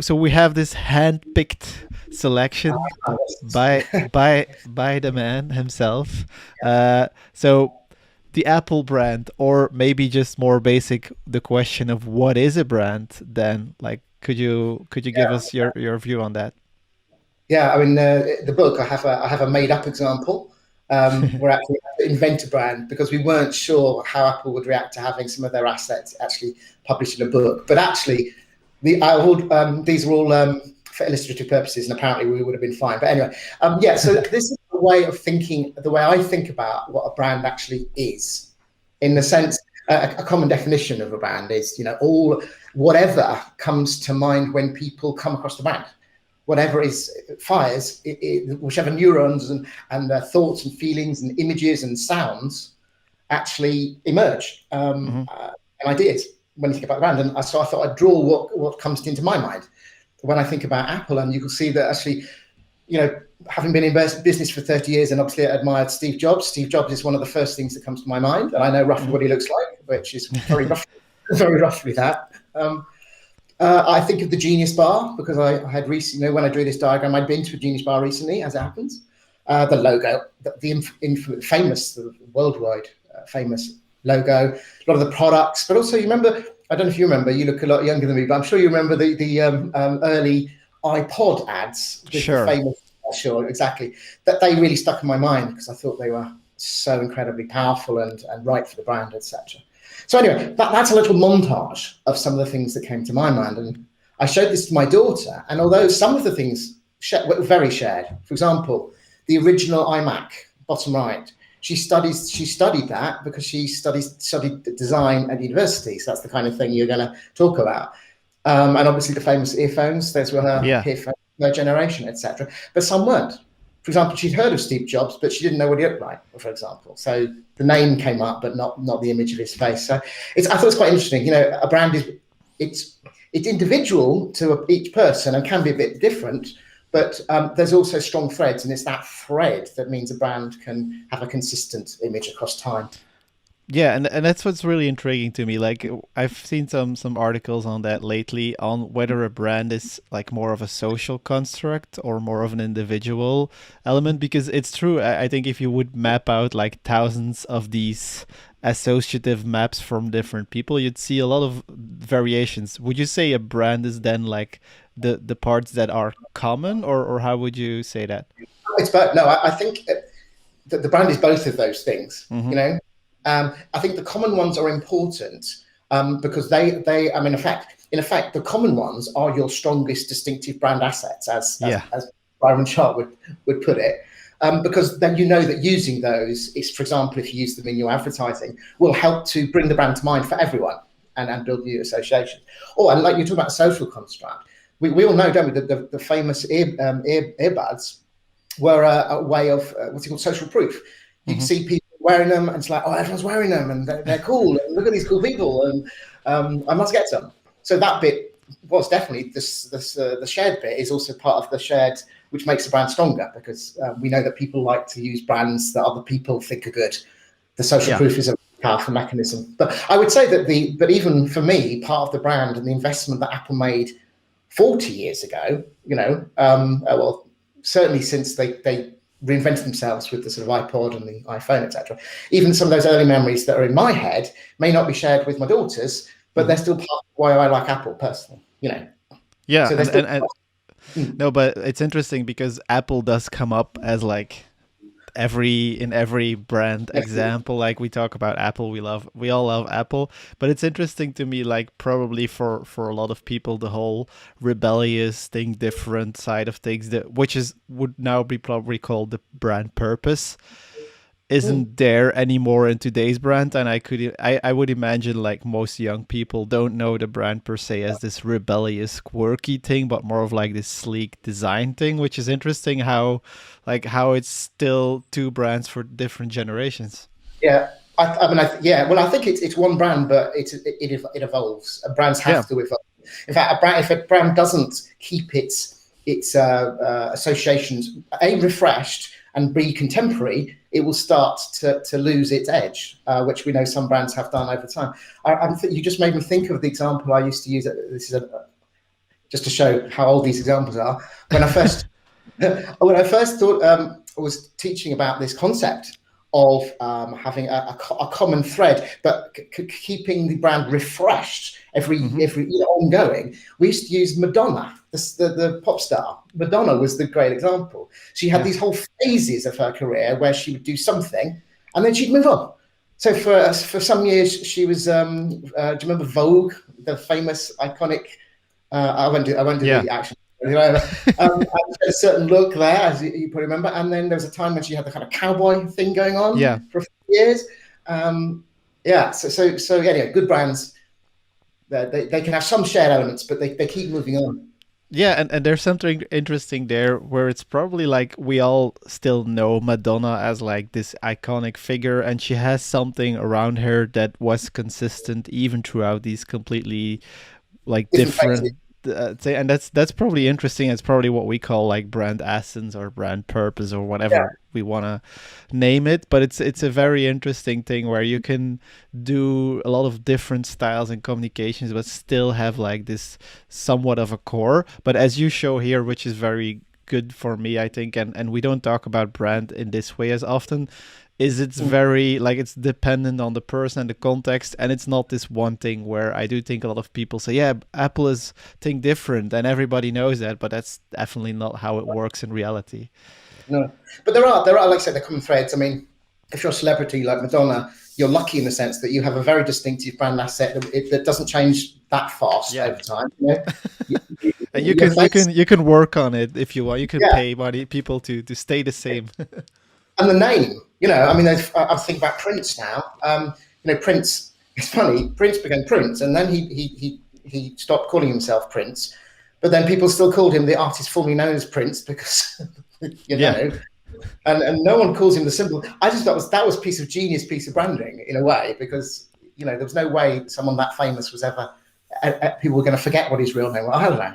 So we have this hand-picked selection by the man himself. So the Apple brand, or maybe just more basic, the question of what is a brand? Then, like, could you give us your view on that? Yeah, I mean, the book, I have a made up example. Where actually had to invent a brand because we weren't sure how Apple would react to having some of their assets actually published in a book. But actually, these are all for illustrative purposes, and apparently we would have been fine. But anyway, yeah. So this is the way of thinking, the way I think about what a brand actually is, in the sense. A common definition of a brand is, all whatever comes to mind when people come across the brand, whatever is fires, whichever neurons and thoughts and feelings and images and sounds actually emerge, Hmm. and ideas when you think about the brand. And so I thought I'd draw what comes into my mind when I think about Apple. And you can see that actually, having been in business for 30 years and obviously I admired Steve Jobs. Steve Jobs is one of the first things that comes to my mind. And I know roughly what he looks like, which is very roughly that. I think of the Genius Bar because I had recently, when I drew this diagram, I'd been to a Genius Bar recently, as it happens. The logo, famous, the worldwide famous logo, a lot of the products, but also you remember, I don't know if you remember, you look a lot younger than me, but I'm sure you remember the early iPod ads with the Sure. famous, sure, exactly, that they really stuck in my mind because I thought they were so incredibly powerful and right for the brand, etc. So anyway, that's a little montage of some of the things that came to my mind. And I showed this to my daughter. And although some of the things were very shared, for example, the original iMac, bottom right, she studied that because she studied design at university. So that's the kind of thing you're going to talk about. And obviously the famous earphones, those were her Yeah. earphones, her generation, etc. But some weren't. For example, she'd heard of Steve Jobs, but she didn't know what he looked like, for example. So the name came up, but not the image of his face. So I thought it's quite interesting. A brand it's individual to each person and can be a bit different, but there's also strong threads, and it's that thread that means a brand can have a consistent image across time. Yeah, and that's what's really intriguing to me. Like I've seen some articles on that lately on whether a brand is like more of a social construct or more of an individual element. Because it's true. I think if you would map out like thousands of these associative maps from different people, you'd see a lot of variations. Would you say a brand is then like the parts that are common, or how would you say that? It's both. No, I think that the brand is both of those things. Mm-hmm. I think the common ones are important because I mean, in effect, the common ones are your strongest distinctive brand assets, Yeah. as Byron Sharp would put it. Because then you know that using those is, for example, if you use them in your advertising, will help to bring the brand to mind for everyone and build new associations. Oh, and like you talk about social construct, we all know, don't we, that the famous earbuds were a way of what's it called, social proof. You'd Mm-hmm. see people wearing them, and it's like, oh, everyone's wearing them, and they're cool. And look at these cool people, and I must get some. So that bit was definitely the shared bit is also part of the shared, which makes the brand stronger because we know that people like to use brands that other people think are good. The social Yeah. proof is a powerful mechanism. But I would say that but even for me, part of the brand and the investment that Apple made 40 years ago, well, certainly since they reinvented themselves with the sort of iPod and the iPhone, etc. Even some of those early memories that are in my head may not be shared with my daughters, but they're Mm-hmm. still part of why I like Apple personally. Yeah, So they're still. and no, but it's interesting because Apple does come up as like in every brand example. Like we talk about Apple, we all love Apple, but it's interesting to me, like probably for a lot of people, the whole rebellious thing, different side of things, that which is would now be probably called the brand purpose, isn't there anymore in today's brand. And I would imagine like most young people don't know the brand per se as this rebellious quirky thing, but more of like this sleek design thing, which is interesting how it's still two brands for different generations. Yeah, I mean, yeah. Well, I think it's one brand, but it evolves. Brands Yeah. have to evolve. In fact, if a brand doesn't keep its associations refreshed and be contemporary, it will start to lose its edge, which we know some brands have done over time. You just made me think of the example I used to use. This is just to show how old these examples are. When I first when I first thought I was teaching about this concept of having a common thread, but keeping the brand refreshed every ongoing. We used to use Madonna, the pop star. Madonna was the great example. She had these whole phases of her career where she would do something and then she'd move on. So for some years she was. Do you remember Vogue, the famous iconic? I won't do the action. A certain look there, as you probably remember, and then there was a time when she had the kind of cowboy thing going on for a few years. So anyway, good brands, they can have some shared elements, but they keep moving on. Yeah, and there's something interesting there where it's probably like we all still know Madonna as like this iconic figure, and she has something around her that was consistent even throughout these completely like different and that's probably interesting. It's probably what we call like brand essence or brand purpose or whatever we want to name it, but it's a very interesting thing where you can do a lot of different styles and communications but still have like this somewhat of a core. But as you show here, which is very good for me, I think, and we don't talk about brand in this way as often, is it's very like it's dependent on the person and the context, and it's not this one thing where I do think a lot of people say, yeah, Apple is think different and everybody knows that, but that's definitely not how it works in reality. No, but there are like I said, the common threads. I mean, if you're a celebrity like Madonna, you're lucky in the sense that you have a very distinctive brand asset that doesn't change that fast over time. You know? And you can work on it if you want. You can pay people to stay the same. And the name, you know, I mean, I think about Prince now. You know, Prince. It's funny. Prince became Prince, and then he stopped calling himself Prince, but then people still called him the artist formerly known as Prince because you know, and no one calls him the symbol. I just thought that was piece of branding in a way, because you know there was no way someone that famous was ever people were going to forget what his real name was. I don't know.